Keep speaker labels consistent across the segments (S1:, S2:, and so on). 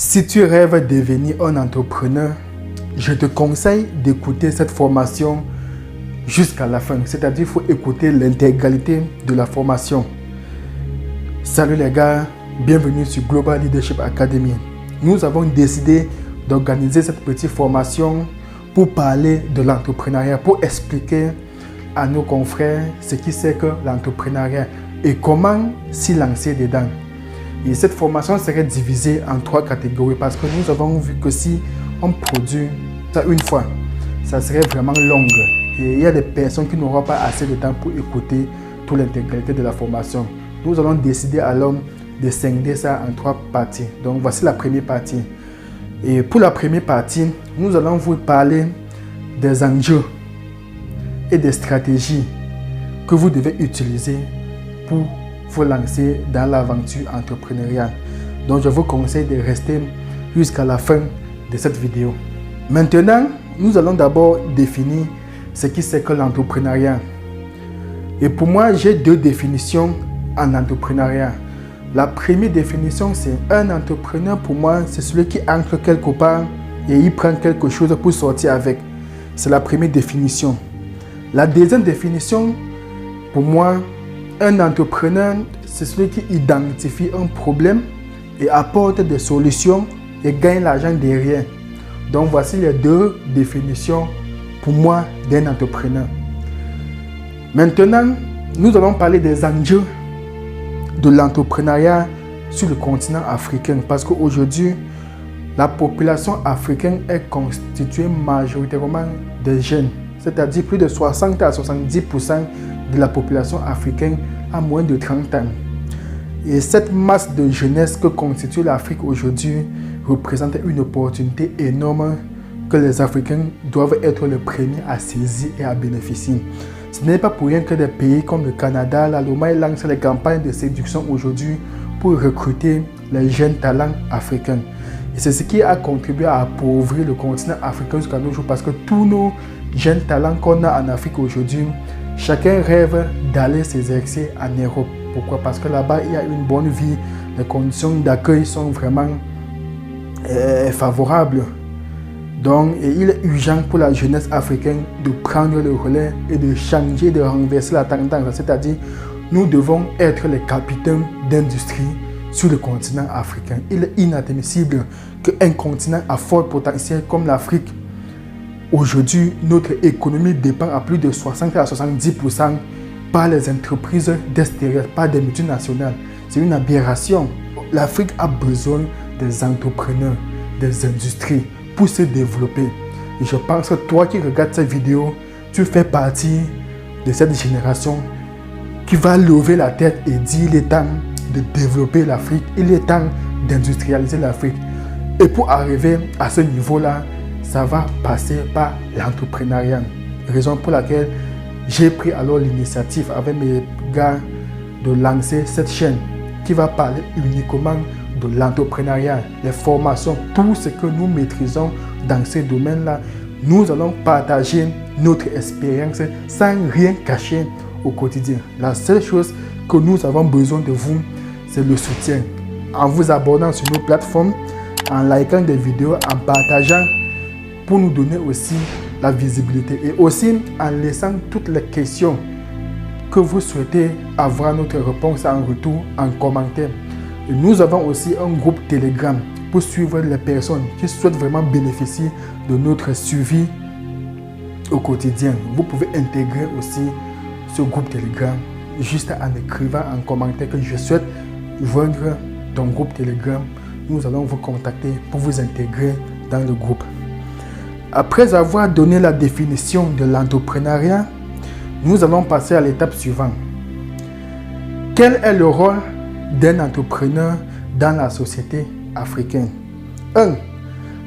S1: Si tu rêves de devenir un entrepreneur, je te conseille d'écouter cette formation jusqu'à la fin. C'est-à-dire qu'il faut écouter l'intégralité de la formation. Salut les gars, bienvenue sur Global Leadership Academy. Nous avons décidé d'organiser cette petite formation pour parler de l'entrepreneuriat, pour expliquer à nos confrères ce qui c'est que l'entrepreneuriat et comment s'y lancer dedans. Et cette formation serait divisée en 3 catégories parce que nous avons vu que si on produit ça une fois, ça serait vraiment long. Et il y a des personnes qui n'auront pas assez de temps pour écouter toute l'intégralité de la formation. Nous allons décider alors de scinder ça en 3 parties. Donc voici la première partie. Et pour la première partie, nous allons vous parler des enjeux et des stratégies que vous devez utiliser pour vous lancer dans l'aventure entrepreneuriale. Donc je vous conseille de rester jusqu'à la fin de cette vidéo. Maintenant, nous allons d'abord définir ce qui c'est que l'entrepreneuriat. Et pour moi, j'ai 2 définitions en entrepreneuriat. La première définition, c'est un entrepreneur, pour moi, c'est celui qui entre quelque part et il prend quelque chose pour sortir avec. C'est la première définition. La deuxième définition, pour moi, un entrepreneur, c'est celui qui identifie un problème et apporte des solutions et gagne l'argent derrière. Donc voici les 2 définitions pour moi d'un entrepreneur. Maintenant, nous allons parler des enjeux de l'entrepreneuriat sur le continent africain parce qu'aujourd'hui, la population africaine est constituée majoritairement de jeunes, c'est-à-dire plus de 60 à 70% de la population africaine a moins de 30 ans. Et cette masse de jeunesse que constitue l'Afrique aujourd'hui représente une opportunité énorme que les Africains doivent être les premiers à saisir et à bénéficier. Ce n'est pas pour rien que des pays comme le Canada, l'Allemagne lancent les campagnes de séduction aujourd'hui pour recruter les jeunes talents africains. Et c'est ce qui a contribué à appauvrir le continent africain jusqu'à nos jours parce que tous nos jeunes talents qu'on a en Afrique aujourd'hui, chacun rêve d'aller s'exercer en Europe. Pourquoi? Parce que là-bas, il y a une bonne vie, les conditions d'accueil sont vraiment favorables. Donc, il est urgent pour la jeunesse africaine de prendre le relais et de changer, de renverser la tendance. C'est-à-dire, nous devons être les capitaines d'industrie sur le continent africain. Il est inadmissible qu'un continent à fort potentiel comme l'Afrique, aujourd'hui, notre économie dépend à plus de 60 à 70% par les entreprises d'extérieur, par des multinationales. C'est une aberration. L'Afrique a besoin des entrepreneurs, des industries pour se développer. Et je pense que toi qui regardes cette vidéo, tu fais partie de cette génération qui va lever la tête et dire il est temps de développer l'Afrique, il est temps d'industrialiser l'Afrique. Et pour arriver à ce niveau-là, ça va passer par l'entrepreneuriat. Raison pour laquelle j'ai pris alors l'initiative avec mes gars de lancer cette chaîne qui va parler uniquement de l'entrepreneuriat, les formations, tout ce que nous maîtrisons dans ces domaines-là. Nous allons partager notre expérience sans rien cacher au quotidien. La seule chose que nous avons besoin de vous, c'est le soutien. En vous abonnant sur nos plateformes, en likant des vidéos, en partageant pour nous donner aussi la visibilité et aussi en laissant toutes les questions que vous souhaitez avoir notre réponse en retour en commentaire. Et nous avons aussi un groupe Telegram pour suivre les personnes qui souhaitent vraiment bénéficier de notre suivi au quotidien. Vous pouvez intégrer aussi ce groupe Telegram juste en écrivant en commentaire que je souhaite joindre ton groupe Telegram. Nous allons vous contacter pour vous intégrer dans le groupe. Après avoir donné la définition de l'entrepreneuriat, nous allons passer à l'étape suivante. Quel est le rôle d'un entrepreneur dans la société africaine? 1.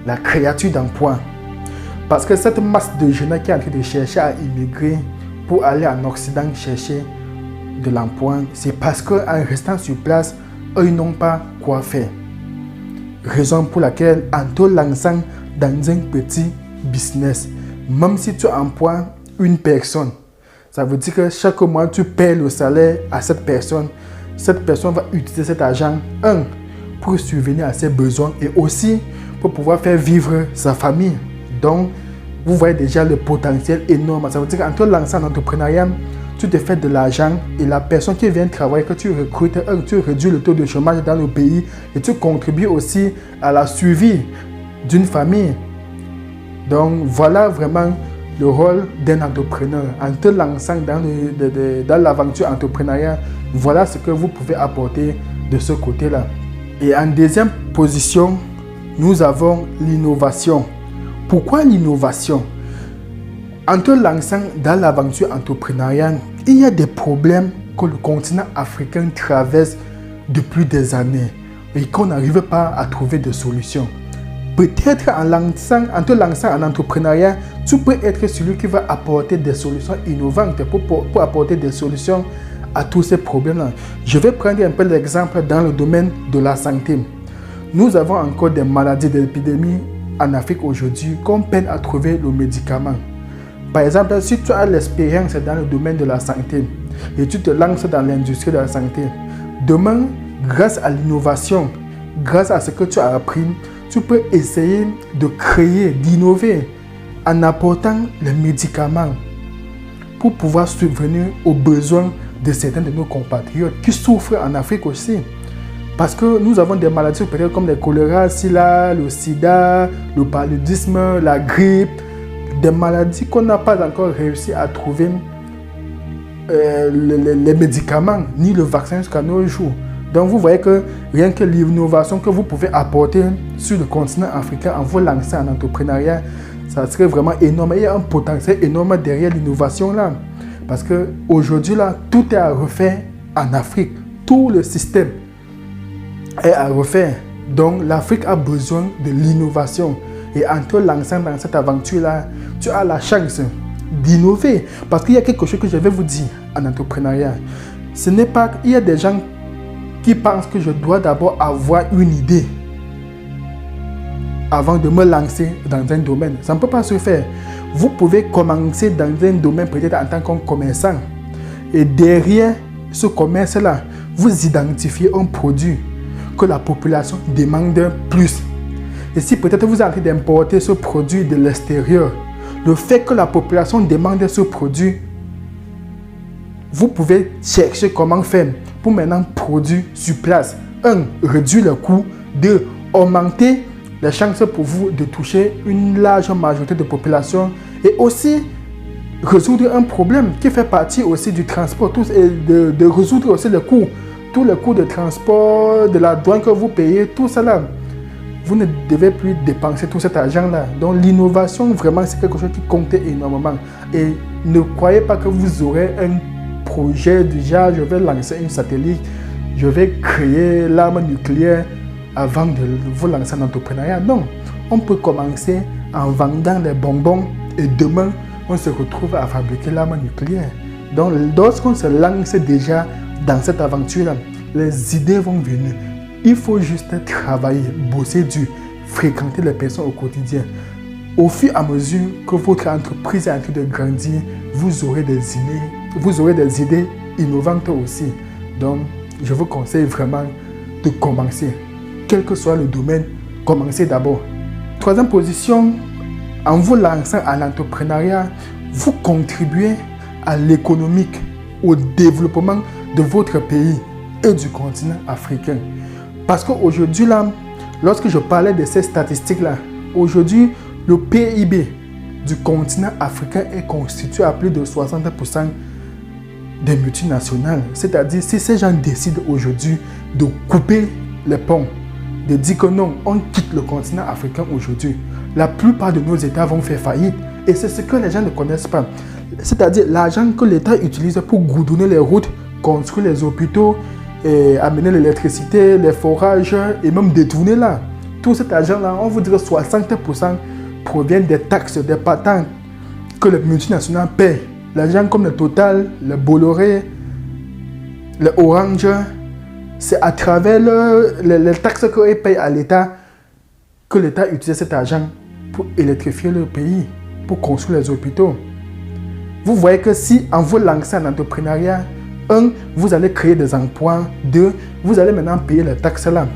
S1: La création d'emplois. Parce que cette masse de jeunes qui est en train de chercher à immigrer pour aller en Occident chercher de l'emploi, c'est parce qu'en restant sur place, eux n'ont pas quoi faire. Raison pour laquelle, en te lançant dans un petit business, même si tu emploies une personne, ça veut dire que chaque mois, tu paies le salaire à cette personne. Cette personne va utiliser cet argent, 1, pour subvenir à ses besoins et aussi pour pouvoir faire vivre sa famille. Donc, vous voyez déjà le potentiel énorme. Ça veut dire qu'en te lançant en entrepreneuriat, tu te fais de l'argent et la personne qui vient travailler, que tu recrutes, tu réduis le taux de chômage dans le pays et tu contribues aussi à la suivi d'une famille. Donc, voilà vraiment le rôle d'un entrepreneur. En te lançant dans l'aventure entrepreneuriale, voilà ce que vous pouvez apporter de ce côté-là. Et en deuxième position, nous avons l'innovation. Pourquoi l'innovation? En te lançant dans l'aventure entrepreneuriale, il y a des problèmes que le continent africain traverse depuis des années et qu'on n'arrive pas à trouver de solutions. Peut-être en te lançant en entrepreneuriat, tu peux être celui qui va apporter des solutions innovantes pour apporter des solutions à tous ces problèmes-là. Je vais prendre un peu l'exemple dans le domaine de la santé. Nous avons encore des maladies, des épidémies en Afrique aujourd'hui qu'on peine à trouver le médicament. Par exemple, si tu as l'expérience dans le domaine de la santé et tu te lances dans l'industrie de la santé, demain, grâce à l'innovation, grâce à ce que tu as appris, tu peux essayer de créer, d'innover en apportant les médicaments pour pouvoir subvenir aux besoins de certains de nos compatriotes qui souffrent en Afrique aussi. Parce que nous avons des maladies peut-être comme le choléra, le sida, le paludisme, la grippe, des maladies qu'on n'a pas encore réussi à trouver les médicaments ni le vaccin jusqu'à nos jours. Donc vous voyez que rien que l'innovation que vous pouvez apporter sur le continent africain en vous lançant en entrepreneuriat, ça serait vraiment énorme. Il y a un potentiel énorme derrière l'innovation là. Parce qu'aujourd'hui là, tout est à refaire en Afrique. Tout le système est à refaire. Donc l'Afrique a besoin de l'innovation. Et en te lançant dans cette aventure-là, tu as la chance d'innover. Parce qu'il y a quelque chose que je vais vous dire en entrepreneuriat. Ce n'est pas... Il y a des gens qui pensent que je dois d'abord avoir une idée avant de me lancer dans un domaine. Ça ne peut pas se faire. Vous pouvez commencer dans un domaine peut-être en tant que commerçant. Et derrière ce commerce-là, vous identifiez un produit que la population demande plus. Et si peut-être vous êtes en train d'importer ce produit de l'extérieur, le fait que la population demande ce produit, vous pouvez chercher comment faire pour maintenant produire sur place. 1. Réduire le coût. 2. Augmenter les chances pour vous de toucher une large majorité de population. Et aussi résoudre un problème qui fait partie aussi du transport et de résoudre aussi le coût. Tous les coûts de transport, de la douane que vous payez, tout cela. Vous ne devez plus dépenser tout cet argent-là. Donc l'innovation, vraiment, c'est quelque chose qui compte énormément. Et ne croyez pas que vous aurez un projet du genre, je vais lancer un satellite, je vais créer l'arme nucléaire avant de vous lancer en entrepreneuriat. Non, on peut commencer en vendant les bonbons et demain, on se retrouve à fabriquer l'arme nucléaire. Donc lorsqu'on se lance déjà dans cette aventure-là, les idées vont venir. Il faut juste travailler, bosser dur, fréquenter les personnes au quotidien. Au fur et à mesure que votre entreprise est en train de grandir, vous aurez des idées innovantes aussi. Donc, je vous conseille vraiment de commencer. Quel que soit le domaine, commencez d'abord. Troisième position, en vous lançant à l'entrepreneuriat, vous contribuez à l'économique, au développement de votre pays et du continent africain. Parce qu'aujourd'hui, là, lorsque je parlais de ces statistiques-là, aujourd'hui, le PIB du continent africain est constitué à plus de 60% des multinationales. C'est-à-dire, si ces gens décident aujourd'hui de couper les ponts, de dire que non, on quitte le continent africain aujourd'hui, la plupart de nos États vont faire faillite. Et c'est ce que les gens ne connaissent pas. C'est-à-dire, l'argent que l'État utilise pour goudronner les routes, construire les hôpitaux, et amener l'électricité, les forages et même détourner là. Tout cet argent-là, on vous dirait 60% provient des taxes, des patentes que les multinationales paient. Les gens comme le Total, le Bolloré, le Orange, c'est à travers les taxes qu'ils payent à l'État que l'État utilise cet argent pour électrifier le pays, pour construire les hôpitaux. Vous voyez que si en vous lançant en entrepreneuriat, 1, vous allez créer des emplois. 2, vous allez maintenant payer les taxes là.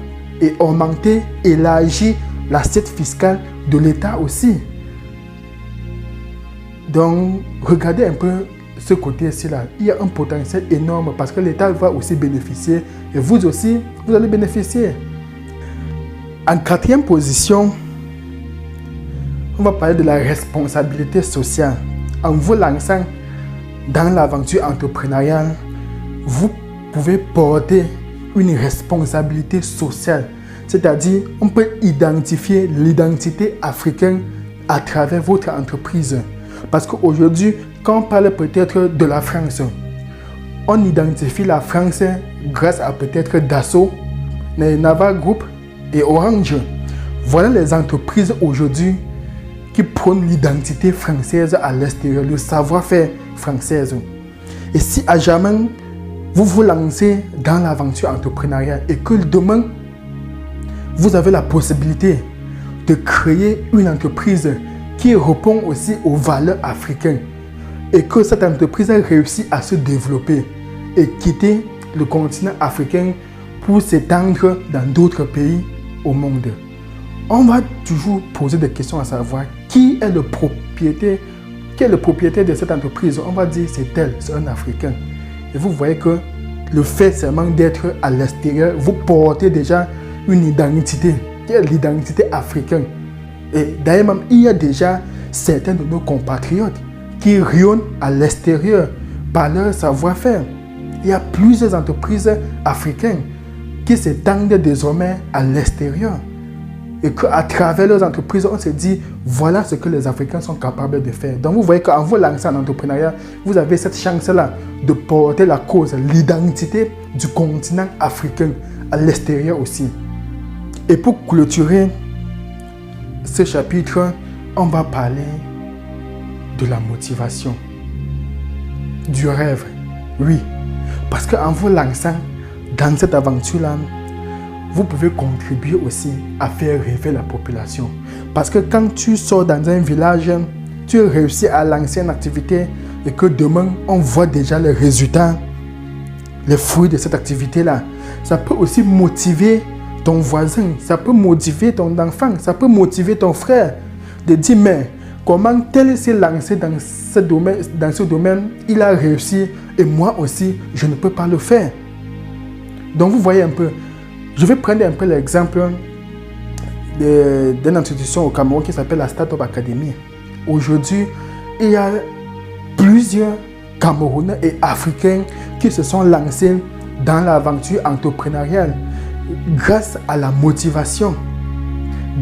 S1: et augmenter, élargir l'assiette fiscale de l'État aussi. Donc, regardez un peu ce côté-ci là. Il y a un potentiel énorme parce que l'État va aussi bénéficier et vous aussi, vous allez bénéficier. En quatrième position, on va parler de la responsabilité sociale. En vous lançant dans l'aventure entrepreneuriale, vous pouvez porter une responsabilité sociale. C'est-à-dire, on peut identifier l'identité africaine à travers votre entreprise. Parce qu'aujourd'hui, quand on parle peut-être de la France, on identifie la France grâce à peut-être Dassault, Naval Group et Orange. Voilà les entreprises aujourd'hui qui prônent l'identité française à l'extérieur, le savoir-faire français. Et si à jamais vous vous lancez dans l'aventure entrepreneuriale et que demain, vous avez la possibilité de créer une entreprise qui répond aussi aux valeurs africaines et que cette entreprise a réussi à se développer et quitter le continent africain pour s'étendre dans d'autres pays au monde. On va toujours poser des questions à savoir qui est le propriétaire de cette entreprise. On va dire c'est tel, c'est un Africain. Et vous voyez que le fait seulement d'être à l'extérieur, vous portez déjà une identité, qui est l'identité africaine. Et d'ailleurs même, il y a déjà certains de nos compatriotes qui rayonnent à l'extérieur par leur savoir-faire. Il y a plusieurs entreprises africaines qui s'étendent désormais à l'extérieur. Et qu'à travers leurs entreprises, on se dit, voilà ce que les Africains sont capables de faire. Donc vous voyez qu'en vous lançant en entrepreneuriat, vous avez cette chance-là de porter la cause, l'identité du continent africain à l'extérieur aussi. Et pour clôturer ce chapitre, on va parler de la motivation, du rêve. Oui, parce qu'en vous lançant dans cette aventure-là, vous pouvez contribuer aussi à faire rêver la population. Parce que quand tu sors dans un village, tu réussis à lancer une activité et que demain, on voit déjà les résultats, les fruits de cette activité-là. Ça peut aussi motiver ton voisin, ça peut motiver ton enfant, ça peut motiver ton frère de dire mais comment tel s'est lancé dans ce domaine, il a réussi et moi aussi, je ne peux pas le faire. Donc vous voyez un peu. Je vais prendre un peu l'exemple d'une institution au Cameroun qui s'appelle la Startup Academy. Aujourd'hui, il y a plusieurs Camerounais et Africains qui se sont lancés dans l'aventure entrepreneuriale grâce à la motivation,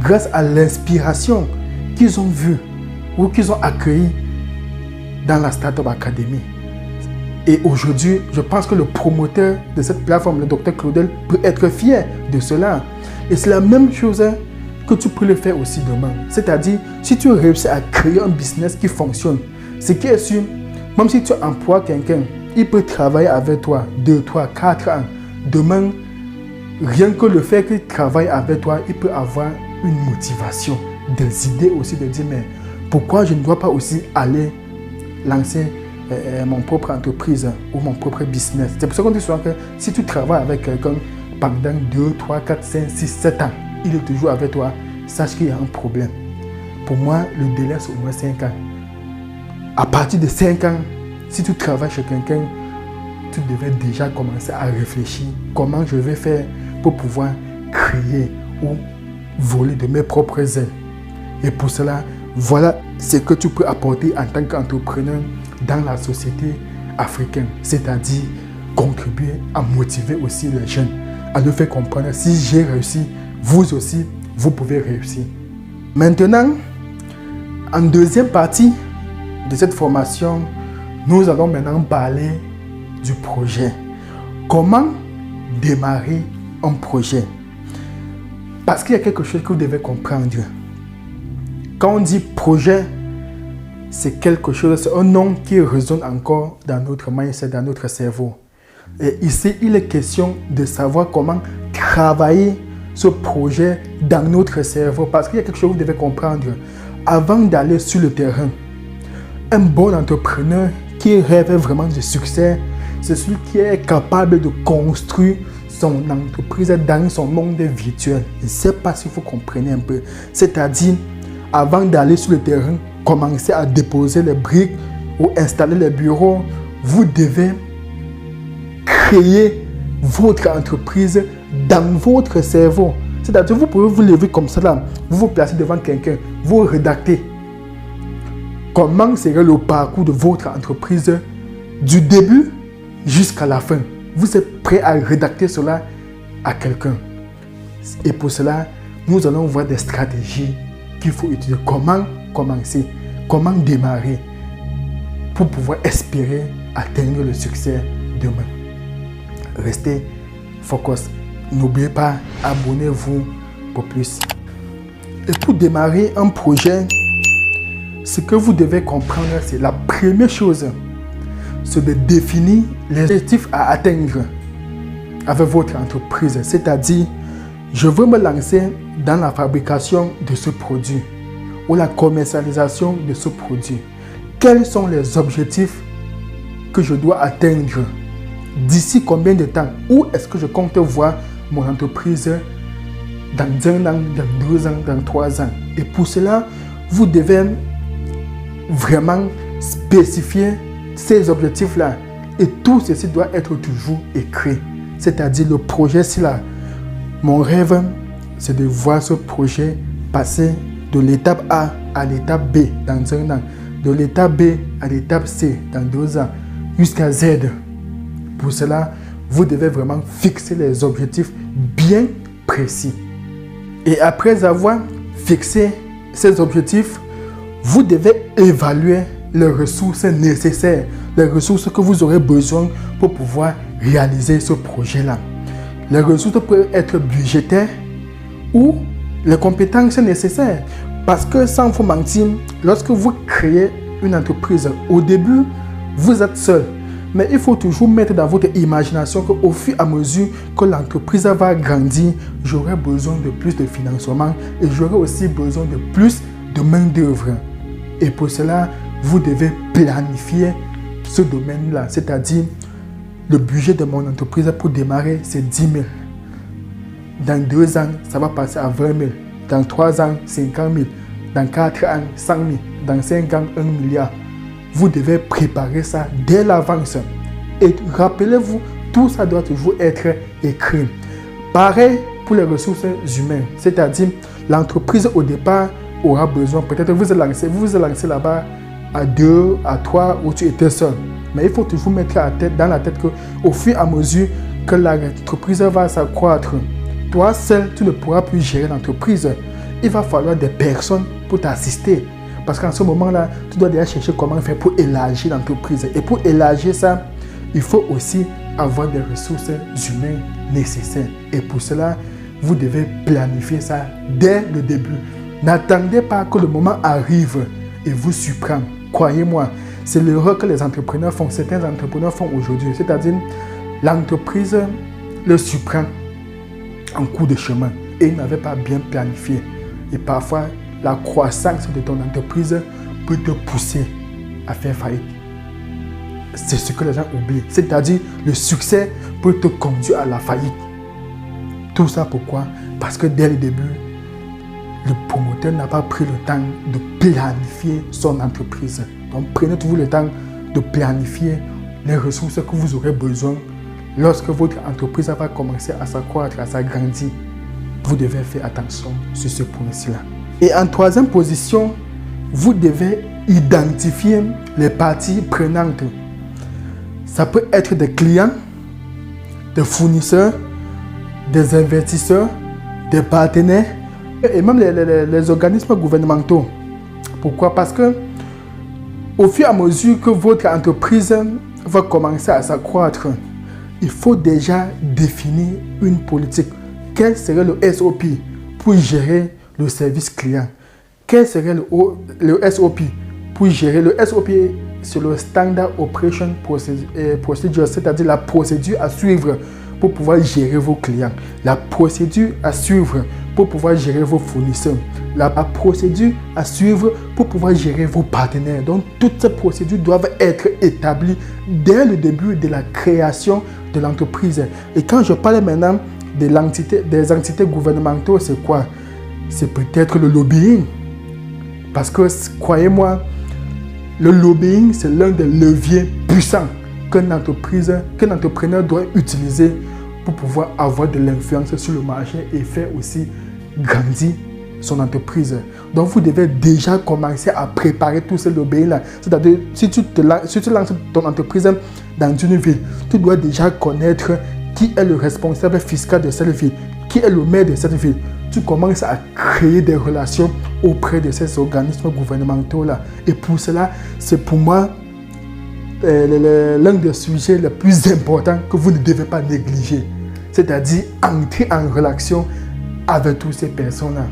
S1: grâce à l'inspiration qu'ils ont vue ou qu'ils ont accueillie dans la Startup Academy. Et aujourd'hui, je pense que le promoteur de cette plateforme, le Dr Claudel, peut être fier de cela. Et c'est la même chose que tu peux le faire aussi demain. C'est-à-dire, si tu réussis à créer un business qui fonctionne, ce qui est sûr, même si tu emploies quelqu'un, il peut travailler avec toi 2, 3, 4 ans. Demain, rien que le fait qu'il travaille avec toi, il peut avoir une motivation, des idées aussi de dire, mais pourquoi je ne dois pas aussi aller lancer mon propre entreprise ou mon propre business. C'est pour ça qu'on dit souvent que si tu travailles avec quelqu'un pendant 2, 3, 4, 5, 6, 7 ans, il est toujours avec toi, sache qu'il y a un problème. Pour moi, le délai c'est au moins 5 ans. À partir de 5 ans, si tu travailles chez quelqu'un, tu devais déjà commencer à réfléchir comment je vais faire pour pouvoir créer ou voler de mes propres ailes. Et pour cela, voilà ce que tu peux apporter en tant qu'entrepreneur dans la société africaine, c'est-à-dire contribuer à motiver aussi les jeunes, à leur faire comprendre si j'ai réussi, vous aussi, vous pouvez réussir. Maintenant, en deuxième partie de cette formation, nous allons maintenant parler du projet. Comment démarrer un projet? Parce qu'il y a quelque chose que vous devez comprendre. Quand on dit projet, c'est quelque chose, c'est un nom qui résonne encore dans notre mindset, dans notre cerveau. Et ici, il est question de savoir comment travailler ce projet dans notre cerveau. Parce qu'il y a quelque chose que vous devez comprendre. Avant d'aller sur le terrain, un bon entrepreneur qui rêve vraiment de succès, c'est celui qui est capable de construire son entreprise dans son monde virtuel. Je ne sais pas si vous comprenez un peu. C'est-à-dire, avant d'aller sur le terrain, commencer à déposer les briques ou installer les bureaux, vous devez créer votre entreprise dans votre cerveau. C'est-à-dire, vous pouvez vous lever comme ça là, vous vous placez devant quelqu'un, vous rédactez. Comment serait le parcours de votre entreprise du début jusqu'à la fin? Vous êtes prêt à rédacter cela à quelqu'un. Et pour cela, nous allons voir des stratégies qu'il faut utiliser. Comment commencer, comment démarrer pour pouvoir espérer atteindre le succès demain. Restez focus. N'oubliez pas, abonnez-vous pour plus. Et pour démarrer un projet, ce que vous devez comprendre, c'est la première chose, c'est de définir les objectifs à atteindre avec votre entreprise. C'est-à-dire, je veux me lancer dans la fabrication de ce produit ou la commercialisation de ce produit. Quels sont les objectifs que je dois atteindre? D'ici combien de temps? Où est-ce que je compte voir mon entreprise dans 1 an, dans 2 ans, dans 3 ans? Et pour cela, vous devez vraiment spécifier ces objectifs-là. Et tout ceci doit être toujours écrit. C'est-à-dire le projet, c'est là. Mon rêve, c'est de voir ce projet passer de l'étape A à l'étape B dans 1 an, de l'étape B à l'étape C dans 2 ans, jusqu'à Z. Pour cela, vous devez vraiment fixer les objectifs bien précis. Et après avoir fixé ces objectifs, vous devez évaluer les ressources nécessaires, les ressources que vous aurez besoin pour pouvoir réaliser ce projet-là. Les ressources peuvent être budgétaires ou les compétences nécessaires. Parce que sans vous mentir, lorsque vous créez une entreprise, au début, vous êtes seul. Mais il faut toujours mettre dans votre imagination qu'au fur et à mesure que l'entreprise va grandir, j'aurai besoin de plus de financement et j'aurai aussi besoin de plus de main-d'œuvre. Et pour cela, vous devez planifier ce domaine-là. C'est-à-dire, le budget de mon entreprise pour démarrer, c'est 10 000. Dans 2 ans, ça va passer à 20 000. Dans 3 ans, 50 000. Dans 4 ans, 100 000. Dans 5 ans, 1 milliard. Vous devez préparer ça dès l'avance. Et rappelez-vous, tout ça doit toujours être écrit. Pareil pour les ressources humaines. C'est-à-dire, l'entreprise au départ aura besoin, peut-être vous vous lancez là-bas à 2, à 3, où tu étais seul. Mais il faut toujours mettre dans la tête qu'au fur et à mesure que l'entreprise va s'accroître, toi seul, tu ne pourras plus gérer l'entreprise. Il va falloir des personnes pour t'assister. Parce qu'en ce moment-là, tu dois déjà chercher comment faire pour élargir l'entreprise. Et pour élargir ça, il faut aussi avoir des ressources humaines nécessaires. Et pour cela, vous devez planifier ça dès le début. N'attendez pas que le moment arrive et vous surprenne. Croyez-moi, c'est l'erreur que les entrepreneurs font, certains entrepreneurs font aujourd'hui. C'est-à-dire, l'entreprise le surprend en cours de chemin et ils n'avaient pas bien planifié. Et parfois, la croissance de ton entreprise peut te pousser à faire faillite. C'est ce que les gens oublient. C'est-à-dire, le succès peut te conduire à la faillite. Tout ça pourquoi? Parce que dès le début, le promoteur n'a pas pris le temps de planifier son entreprise. Donc, prenez toujours le temps de planifier les ressources que vous aurez besoin lorsque votre entreprise va commencer à s'accroître, à s'agrandir. Vous devez faire attention sur ce point-ci-là. Et en troisième position, vous devez identifier les parties prenantes. Ça peut être des clients, des fournisseurs, des investisseurs, des partenaires et même les organismes gouvernementaux. Pourquoi? Parce que au fur et à mesure que votre entreprise va commencer à s'accroître, il faut déjà définir une politique. Quel serait le SOP pour gérer le service client? Quel serait le SOP pour gérer le SOP? C'est le Standard Operation Procedure, c'est-à-dire la procédure à suivre pour pouvoir gérer vos clients, la procédure à suivre pour pouvoir gérer vos fournisseurs, la procédure à suivre pour pouvoir gérer vos partenaires. Donc, toutes ces procédures doivent être établies dès le début de la création de l'entreprise. Et quand je parle maintenant des entités gouvernementales, c'est quoi? C'est peut-être le lobbying. Parce que, croyez-moi, le lobbying, c'est l'un des leviers puissants qu'un entrepreneur doit utiliser pour pouvoir avoir de l'influence sur le marché et faire aussi grandir son entreprise. Donc, vous devez déjà commencer à préparer tout ce lobbying-là. C'est-à-dire, si tu lances ton entreprise dans une ville, tu dois déjà connaître qui est le responsable fiscal de cette ville, qui est le maire de cette ville. Tu commences à créer des relations auprès de ces organismes gouvernementaux-là. Et pour cela, c'est pour moi l'un des sujets les plus importants que vous ne devez pas négliger. C'est-à-dire entrer en relation avec toutes ces personnes-là.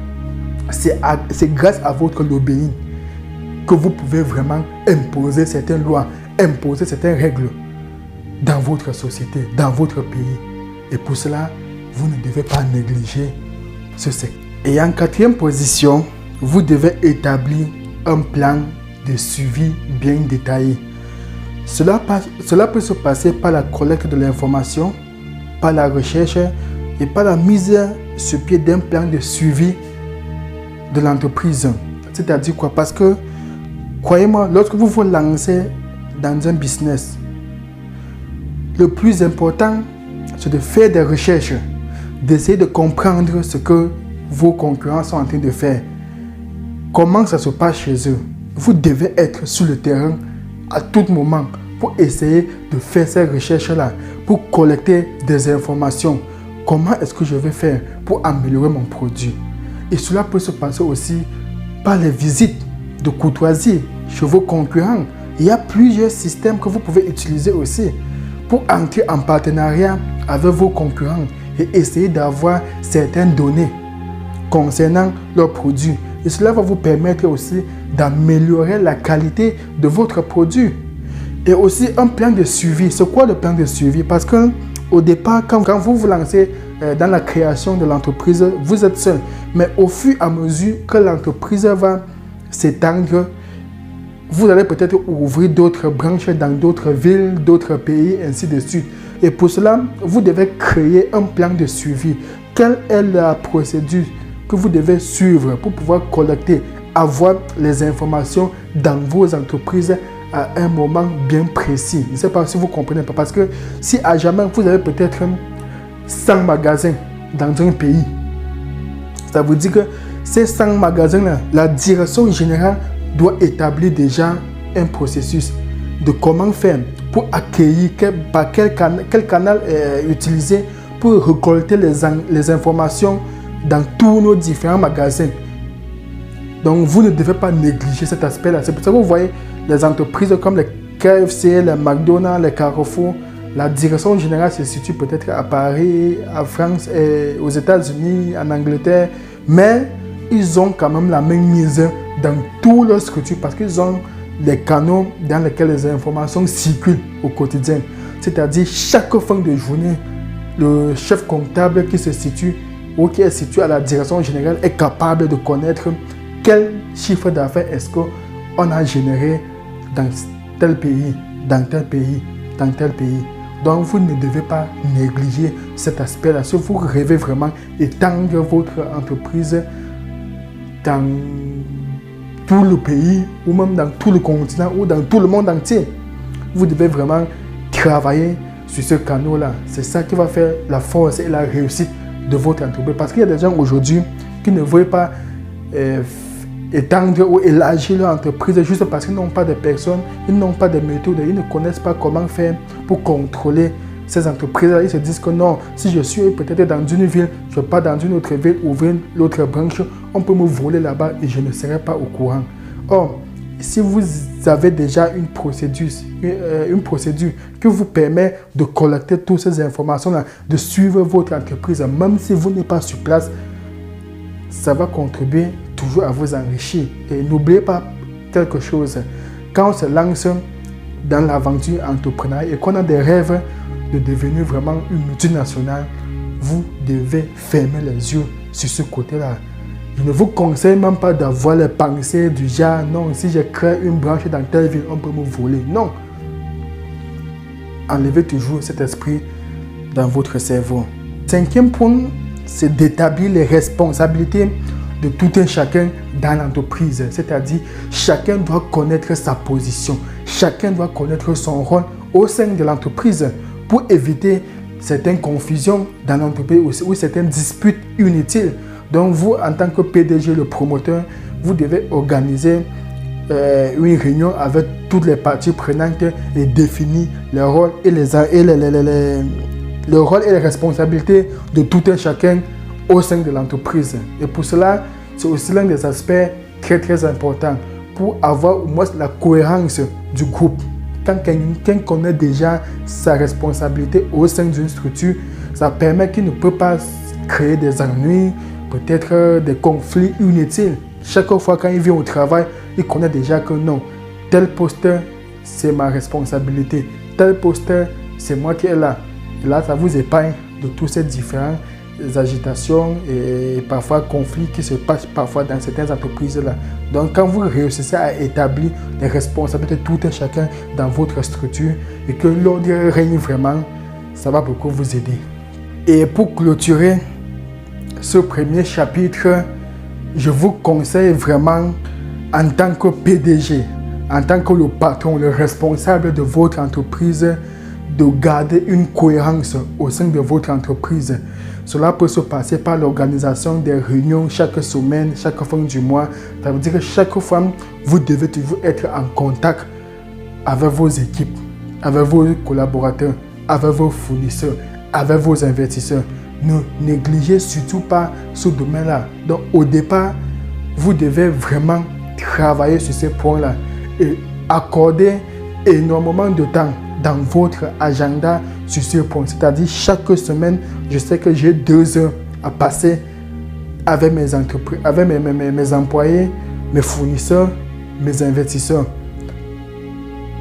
S1: C'est grâce à votre lobbying que vous pouvez vraiment imposer certaines lois, imposer certaines règles dans votre société, dans votre pays. Et pour cela, vous ne devez pas négliger ce secteur. Et en quatrième position, vous devez établir un plan de suivi bien détaillé. Cela peut se passer par la collecte de l'information, par la recherche et par la mise sur pied d'un plan de suivi de l'entreprise. C'est-à-dire quoi? Parce que, croyez-moi, lorsque vous vous lancez dans un business, le plus important, c'est de faire des recherches, d'essayer de comprendre ce que vos concurrents sont en train de faire. Comment ça se passe chez eux? Vous devez être sur le terrain à tout moment pour essayer de faire ces recherches-là, pour collecter des informations. Comment est-ce que je vais faire pour améliorer mon produit? Et cela peut se passer aussi par les visites de courtoisie chez vos concurrents. Il y a plusieurs systèmes que vous pouvez utiliser aussi pour entrer en partenariat avec vos concurrents et essayer d'avoir certaines données concernant leurs produits. Et cela va vous permettre aussi d'améliorer la qualité de votre produit. Et aussi un plan de suivi. C'est quoi le plan de suivi? Parce que au départ, quand vous vous lancez dans la création de l'entreprise, vous êtes seul. Mais au fur et à mesure que l'entreprise va s'étendre, vous allez peut-être ouvrir d'autres branches dans d'autres villes, d'autres pays, ainsi de suite. Et pour cela, vous devez créer un plan de suivi. Quelle est la procédure que vous devez suivre pour pouvoir collecter, avoir les informations dans vos entreprises à un moment bien précis? Je ne sais pas si vous comprenez pas. Parce que si à jamais vous avez peut-être 100 magasins dans un pays, ça veut dire que ces 100 magasins-là, la direction générale doit établir déjà un processus de comment faire pour accueillir, par quel canal utiliser pour récolter les informations dans tous nos différents magasins. Donc, vous ne devez pas négliger cet aspect-là. C'est pour ça que vous voyez les entreprises comme les KFC, les McDonald's, les Carrefour. La direction générale se situe peut-être à Paris, en France, et aux États-Unis, en Angleterre. Mais ils ont quand même la même mise dans toute leur structure parce qu'ils ont les canaux dans lesquels les informations circulent au quotidien. C'est-à-dire, chaque fin de journée, le chef comptable qui se situe ou qui est situé à la direction générale est capable de connaître quel chiffre d'affaires est-ce qu'on a généré dans tel pays, dans tel pays, dans tel pays. Donc, vous ne devez pas négliger cet aspect-là. Si vous rêvez vraiment d'étendre votre entreprise dans tout le pays ou même dans tout le continent ou dans tout le monde entier, vous devez vraiment travailler sur ce canal-là. C'est ça qui va faire la force et la réussite de votre entreprise. Parce qu'il y a des gens aujourd'hui qui ne veulent pas étendre ou élargir leur entreprise juste parce qu'ils n'ont pas de personnes, ils n'ont pas de méthodes, ils ne connaissent pas comment faire pour contrôler ces entreprises-là. Ils se disent que non, si je suis peut-être dans une ville, je pars dans une autre ville, ouvrir l'autre branche, on peut me voler là-bas et je ne serai pas au courant. Or, si vous avez déjà une procédure qui vous permet de collecter toutes ces informations-là, de suivre votre entreprise, même si vous n'êtes pas sur place, ça va contribuer toujours à vous enrichir. Et n'oubliez pas quelque chose, quand on se lance dans l'aventure entrepreneuriale et qu'on a des rêves de devenir vraiment une multinationale, vous devez fermer les yeux sur ce côté-là. Je ne vous conseille même pas d'avoir les pensées du genre, non, si je crée une branche dans telle ville, on peut me voler. Non. Enlevez toujours cet esprit dans votre cerveau. 5e point, c'est d'établir les responsabilités de tout un chacun dans l'entreprise. C'est-à-dire, chacun doit connaître sa position. Chacun doit connaître son rôle au sein de l'entreprise pour éviter certaines confusions dans l'entreprise ou certaines disputes inutiles. Donc vous, en tant que PDG, le promoteur, vous devez organiser une réunion avec toutes les parties prenantes et définir les rôles et les responsabilités de tout un chacun au sein de l'entreprise. Et pour cela, c'est aussi l'un des aspects très très importants pour avoir au moins la cohérence du groupe. Quand quelqu'un connaît déjà sa responsabilité au sein d'une structure, ça permet qu'il ne peut pas créer des ennuis, peut-être des conflits inutiles. Chaque fois quand il vient au travail, il connaît déjà que non, tel poste, c'est ma responsabilité. Tel poste, c'est moi qui est là. Et là, ça vous épargne de tous ces différents agitations et parfois conflits qui se passent parfois dans certaines entreprises-là. Donc, quand vous réussissez à établir les responsabilités de tout un chacun dans votre structure et que l'ordre règne vraiment, ça va beaucoup vous aider. Et pour clôturer ce premier chapitre, je vous conseille vraiment, en tant que PDG, en tant que le patron, le responsable de votre entreprise, de garder une cohérence au sein de votre entreprise. Cela peut se passer par l'organisation des réunions chaque semaine, chaque fin du mois. Ça veut dire que chaque fois, vous devez toujours être en contact avec vos équipes, avec vos collaborateurs, avec vos fournisseurs, avec vos investisseurs. Ne négligez surtout pas ce domaine-là. Donc, au départ, vous devez vraiment travailler sur ces points-là et accorder énormément de temps dans votre agenda sur ce point. C'est-à-dire, chaque semaine, je sais que j'ai 2 heures à passer avec mes entreprises, avec mes employés, mes fournisseurs, mes investisseurs.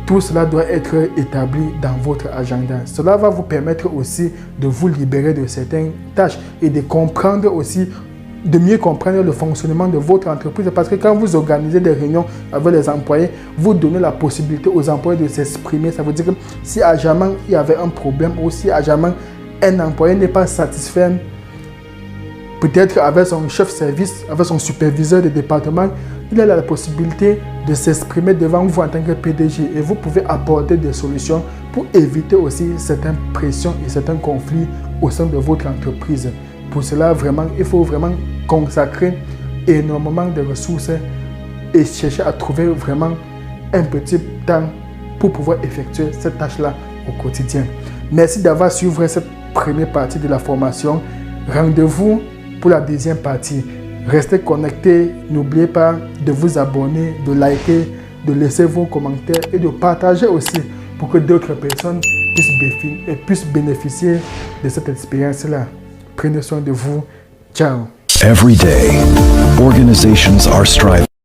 S1: Tout cela doit être établi dans votre agenda. Cela va vous permettre aussi de vous libérer de certaines tâches et de comprendre aussi, de mieux comprendre le fonctionnement de votre entreprise. Parce que quand vous organisez des réunions avec les employés, vous donnez la possibilité aux employés de s'exprimer. Ça veut dire que si à jamais il y avait un problème ou si à jamais un employé n'est pas satisfait, peut-être avec son chef service, avec son superviseur de département, il a la possibilité de s'exprimer devant vous en tant que PDG et vous pouvez apporter des solutions pour éviter aussi certaines pressions et certains conflits au sein de votre entreprise. Pour cela, vraiment, il faut vraiment consacrer énormément de ressources et chercher à trouver vraiment un petit temps pour pouvoir effectuer cette tâche-là au quotidien. Merci d'avoir suivi cette première partie de la formation. Rendez-vous pour la deuxième partie. Restez connectés. N'oubliez pas de vous abonner, de liker, de laisser vos commentaires et de partager aussi pour que d'autres personnes puissent bénéficier de cette expérience-là. Prenez soin de vous. Ciao.
S2: Every day, organizations are striving